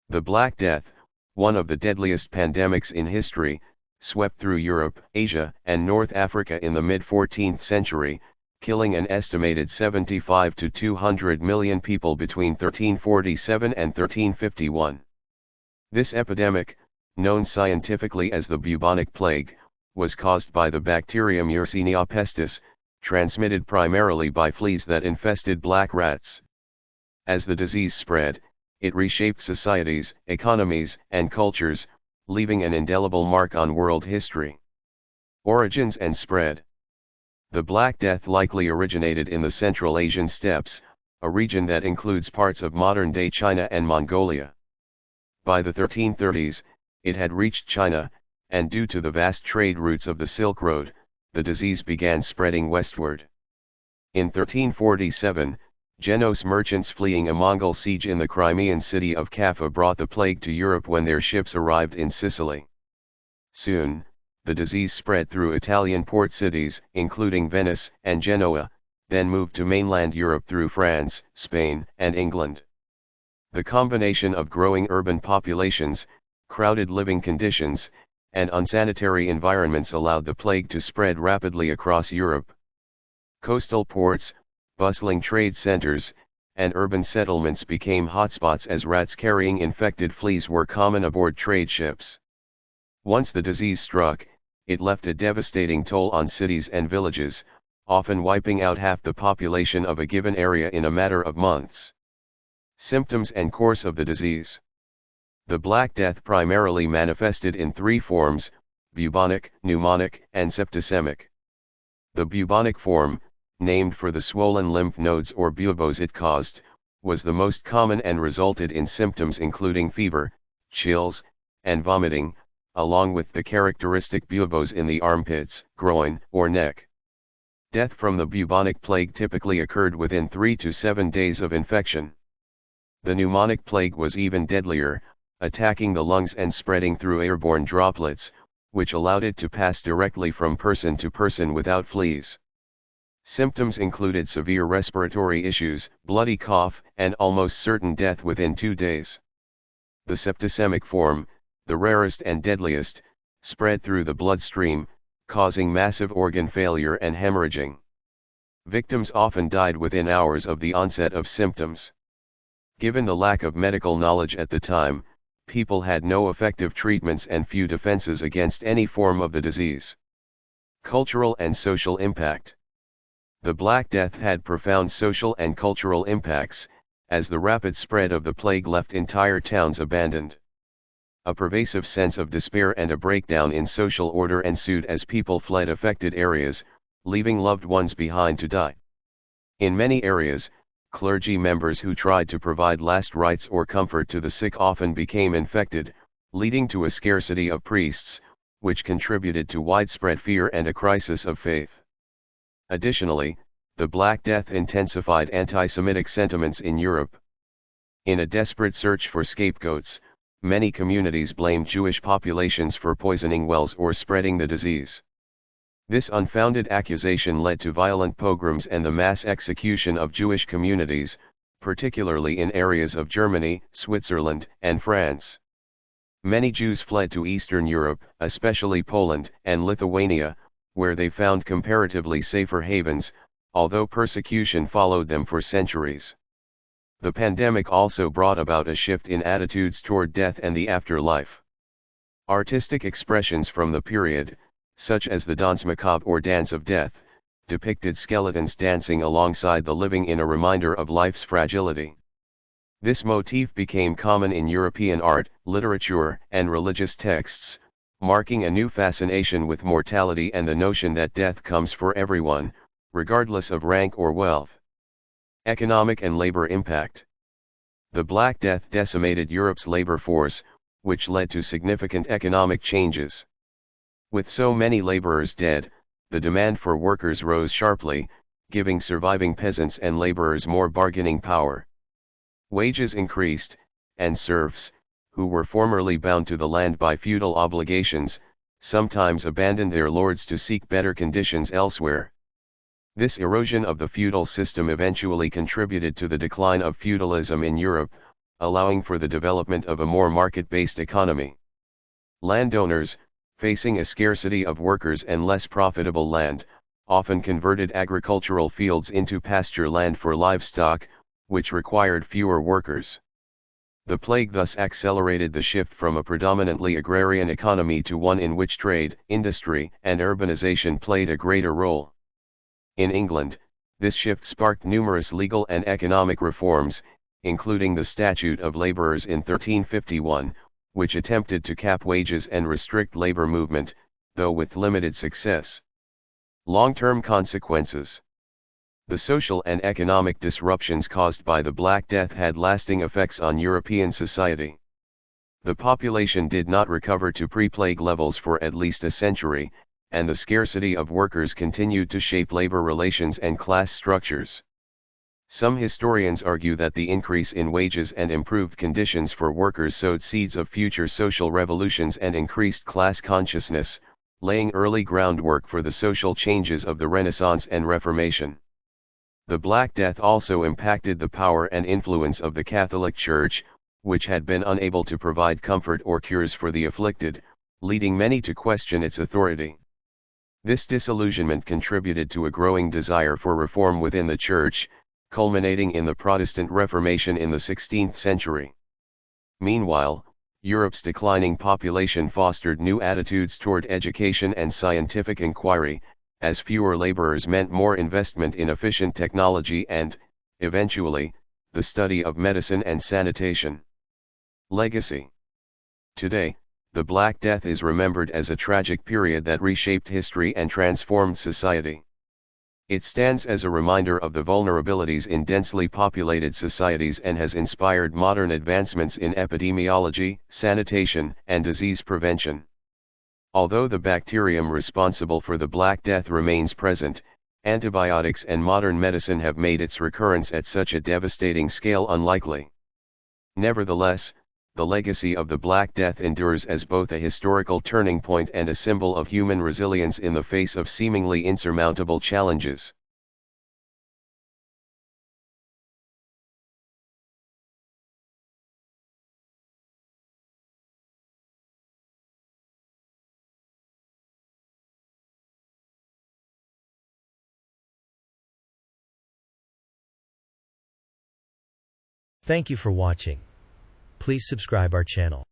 The Black Death, one of the deadliest pandemics in history, swept through Europe, Asia, and North Africa in the mid-14th century, killing an estimated 75 to 200 million people between 1347 and 1351. This epidemic, known scientifically as the bubonic plague, was caused by the bacterium Yersinia pestis, transmitted primarily by fleas that infested black rats. As the disease spread, it reshaped societies, economies, and cultures, leaving an indelible mark on world history. Origins and spread. The Black Death likely originated in the Central Asian steppes, a region that includes parts of modern-day China and Mongolia. By the 1330s, it had reached China, and due to the vast trade routes of the Silk Road, the disease began spreading westward. In 1347, Genoese merchants fleeing a Mongol siege in the Crimean city of Kaffa brought the plague to Europe when their ships arrived in Sicily. Soon, the disease spread through Italian port cities, including Venice and Genoa, then moved to mainland Europe through France, Spain, and England. The combination of growing urban populations, crowded living conditions, and unsanitary environments allowed the plague to spread rapidly across Europe. Coastal ports, bustling trade centers, and urban settlements became hotspots as rats carrying infected fleas were common aboard trade ships. Once the disease struck, it left a devastating toll on cities and villages, often wiping out half the population of a given area in a matter of months. Symptoms and course of the disease. The Black Death primarily manifested in three forms: bubonic, pneumonic, and septicemic. The bubonic form, named for the swollen lymph nodes or buboes it caused, was the most common and resulted in symptoms including fever, chills, and vomiting, along with the characteristic buboes in the armpits, groin, or neck. Death from the bubonic plague typically occurred within 3 to 7 days of infection. The pneumonic plague was even deadlier, attacking the lungs and spreading through airborne droplets, which allowed it to pass directly from person to person without fleas. Symptoms included severe respiratory issues, bloody cough, and almost certain death within 2 days. The septicemic form, the rarest and deadliest, spread through the bloodstream, causing massive organ failure and hemorrhaging. Victims often died within hours of the onset of symptoms. Given the lack of medical knowledge at the time, people had no effective treatments and few defenses against any form of the disease. Cultural and social impact. The Black Death had profound social and cultural impacts, as the rapid spread of the plague left entire towns abandoned. A pervasive sense of despair and a breakdown in social order ensued as people fled affected areas, leaving loved ones behind to die. In many areas, clergy members who tried to provide last rites or comfort to the sick often became infected, leading to a scarcity of priests, which contributed to widespread fear and a crisis of faith. Additionally, the Black Death intensified anti-Semitic sentiments in Europe. In a desperate search for scapegoats, many communities blamed Jewish populations for poisoning wells or spreading the disease. This unfounded accusation led to violent pogroms and the mass execution of Jewish communities, particularly in areas of Germany, Switzerland, and France. Many Jews fled to Eastern Europe, especially Poland and Lithuania, where they found comparatively safer havens, although persecution followed them for centuries. The pandemic also brought about a shift in attitudes toward death and the afterlife. Artistic expressions from the period, such as the Danse Macabre or Dance of Death, depicted skeletons dancing alongside the living in a reminder of life's fragility. This motif became common in European art, literature, and religious texts, marking a new fascination with mortality and the notion that death comes for everyone, regardless of rank or wealth. Economic and labor impact. The Black Death decimated Europe's labor force, which led to significant economic changes. With so many laborers dead, the demand for workers rose sharply, giving surviving peasants and laborers more bargaining power. Wages increased, and serfs, who were formerly bound to the land by feudal obligations, sometimes abandoned their lords to seek better conditions elsewhere. This erosion of the feudal system eventually contributed to the decline of feudalism in Europe, allowing for the development of a more market-based economy. Landowners, facing a scarcity of workers and less profitable land, often converted agricultural fields into pasture land for livestock, which required fewer workers. The plague thus accelerated the shift from a predominantly agrarian economy to one in which trade, industry, and urbanization played a greater role. In England, this shift sparked numerous legal and economic reforms, including the Statute of Labourers in 1351, which attempted to cap wages and restrict labor movement, though with limited success. Long-term consequences. The social and economic disruptions caused by the Black Death had lasting effects on European society. The population did not recover to pre-plague levels for at least a century, and the scarcity of workers continued to shape labor relations and class structures. Some historians argue that the increase in wages and improved conditions for workers sowed seeds of future social revolutions and increased class consciousness, laying early groundwork for the social changes of the Renaissance and Reformation. The Black Death also impacted the power and influence of the Catholic Church, which had been unable to provide comfort or cures for the afflicted, leading many to question its authority. This disillusionment contributed to a growing desire for reform within the Church, culminating in the Protestant Reformation in the 16th century. Meanwhile, Europe's declining population fostered new attitudes toward education and scientific inquiry, as fewer laborers meant more investment in efficient technology and, eventually, the study of medicine and sanitation. Legacy. Today, the Black Death is remembered as a tragic period that reshaped history and transformed society. It stands as a reminder of the vulnerabilities in densely populated societies and has inspired modern advancements in epidemiology, sanitation, and disease prevention. Although the bacterium responsible for the Black Death remains present, antibiotics and modern medicine have made its recurrence at such a devastating scale unlikely. Nevertheless, the legacy of the Black Death endures as both a historical turning point and a symbol of human resilience in the face of seemingly insurmountable challenges. Thank you for watching. Please subscribe our channel.